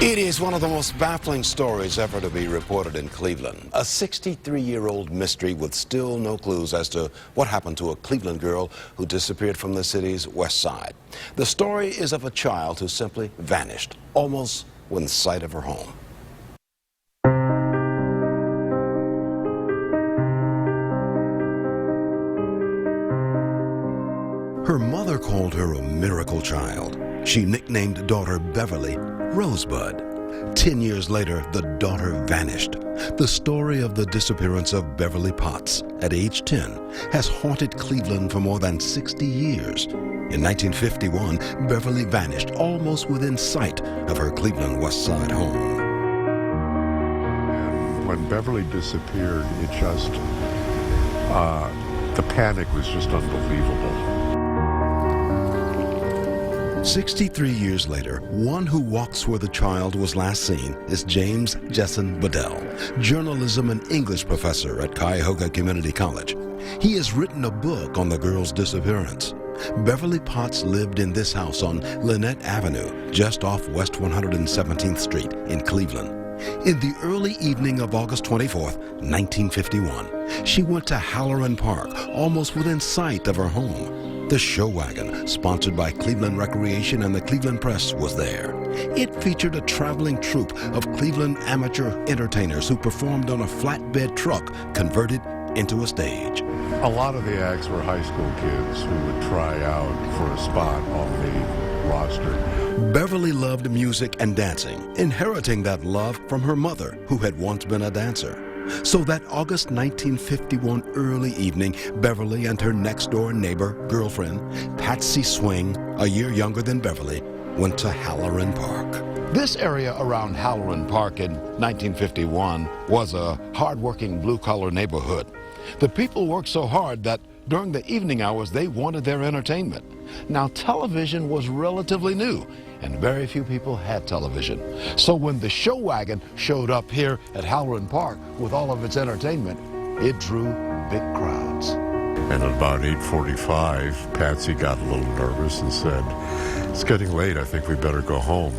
It is one of the most baffling stories ever to be reported in Cleveland. A 63-year-old mystery with still no clues as to what happened to a Cleveland girl who disappeared from the city's west side. The story is of a child who simply vanished, almost within sight of her home. Her mother called her a miracle child. She nicknamed daughter Beverly Rosebud. 10 years later, the daughter vanished. The story of the disappearance of Beverly Potts at age 10 has haunted Cleveland for more than 60 years. In 1951, Beverly vanished almost within sight of her Cleveland West Side home. When Beverly disappeared, the panic was just unbelievable. 63 years later, one who walks where the child was last seen is James Jesson Bedell, journalism and English professor at Cuyahoga Community College. He has written a book on the girl's disappearance. Beverly Potts lived in this house on Lynette Avenue, just off West 117th Street in Cleveland. In the early evening of August 24th, 1951, she went to Halloran Park, almost within sight of her home. The show wagon, sponsored by Cleveland Recreation and the Cleveland Press, was there. It featured a traveling troupe of Cleveland amateur entertainers who performed on a flatbed truck converted into a stage. A lot of the acts were high school kids who would try out for a spot on the roster. Beverly loved music and dancing, inheriting that love from her mother, who had once been a dancer. So that August 1951 early evening, Beverly and her next-door neighbor, girlfriend, Patsy Swing, a year younger than Beverly, went to Halloran Park. This area around Halloran Park in 1951 was a hard-working blue-collar neighborhood. The people worked so hard that during the evening hours they wanted their entertainment. Now, television was relatively new, and very few people had television. So when the show wagon showed up here at Halloran Park with all of its entertainment, it drew big crowds. And at about 8:45, Patsy got a little nervous and said, "It's getting late, I think we better go home."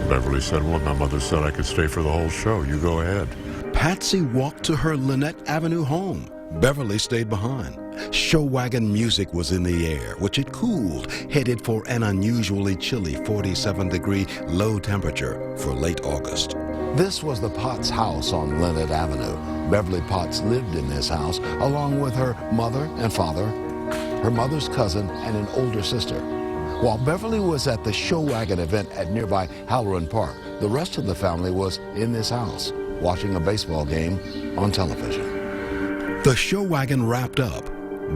Beverly said, "Well, my mother said I could stay for the whole show. You go ahead." Patsy walked to her Lynette Avenue home. Beverly stayed behind. Show wagon music was in the air, which had cooled, headed for an unusually chilly 47-degree low temperature for late August. This was the Potts house on Lynette Avenue. Beverly Potts lived in this house along with her mother and father, her mother's cousin, and an older sister. While Beverly was at the show wagon event at nearby Halloran Park, the rest of the family was in this house, watching a baseball game on television. The show wagon wrapped up.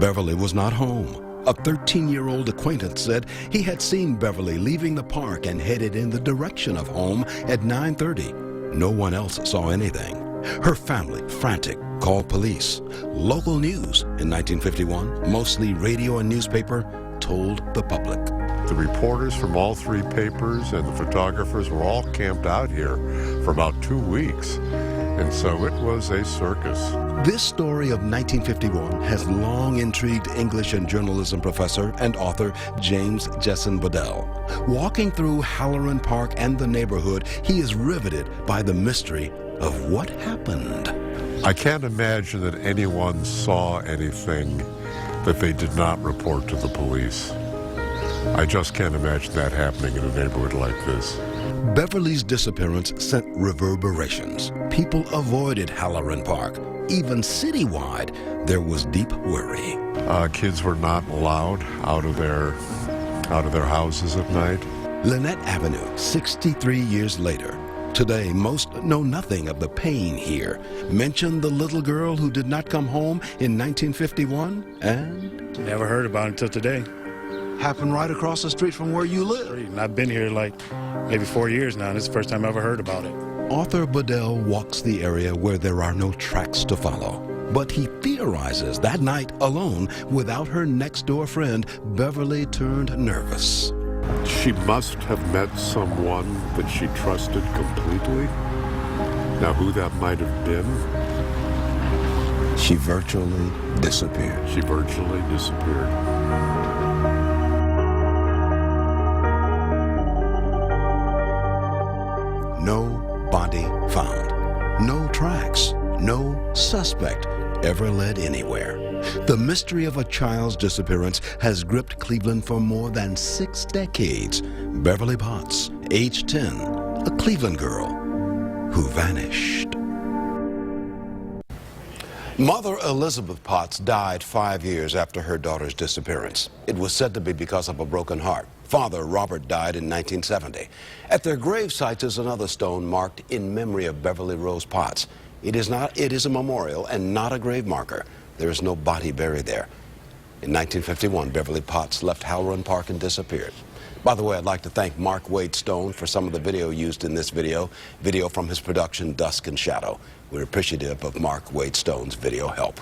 Beverly was not home. A 13-year-old acquaintance said he had seen Beverly leaving the park and headed in the direction of home at 9:30. No one else saw anything. Her family, frantic, called police. Local news in 1951, mostly radio and newspaper, told the public. The reporters from all three papers and the photographers were all camped out here for about 2 weeks. And so it was a circus. This story of 1951 has long intrigued English and journalism professor and author James Jesson Bedell. Walking through Halloran Park and the neighborhood, he is riveted by the mystery of what happened. I can't imagine that anyone saw anything that they did not report to the police. I just can't imagine that happening in a neighborhood like this. Beverly's disappearance sent reverberations. People avoided Halloran Park. Even citywide, there was deep worry. Kids were not allowed out of their houses at night. Lynette Avenue, 63 years later. Today, most know nothing of the pain here. Mention the little girl who did not come home in 1951, and never heard about it until today. Happened right across the street from where you live. And I've been here like maybe 4 years now, and it's the first time I ever heard about it. Author Bedell walks the area where there are no tracks to follow. But he theorizes that night alone, without her next-door friend, Beverly turned nervous. She must have met someone that she trusted completely. Now, who that might have been? She virtually disappeared. She virtually disappeared. No body found. No tracks. No suspect ever led anywhere. The mystery of a child's disappearance has gripped Cleveland for more than 6 decades. Beverly Potts, age 10, a Cleveland girl who vanished. Mother Elizabeth Potts died 5 years after her daughter's disappearance. It was said to be because of a broken heart. Father Robert died in 1970. At their grave sites is another stone marked in memory of Beverly Rose Potts. It is a memorial and not a grave marker. There is no body buried there. In 1951, Beverly Potts left Halloran Park and disappeared. By the way, I'd like to thank Mark Wade Stone for some of the video used in this video from his production Dusk and Shadow. We're appreciative of Mark Wade Stone's video help.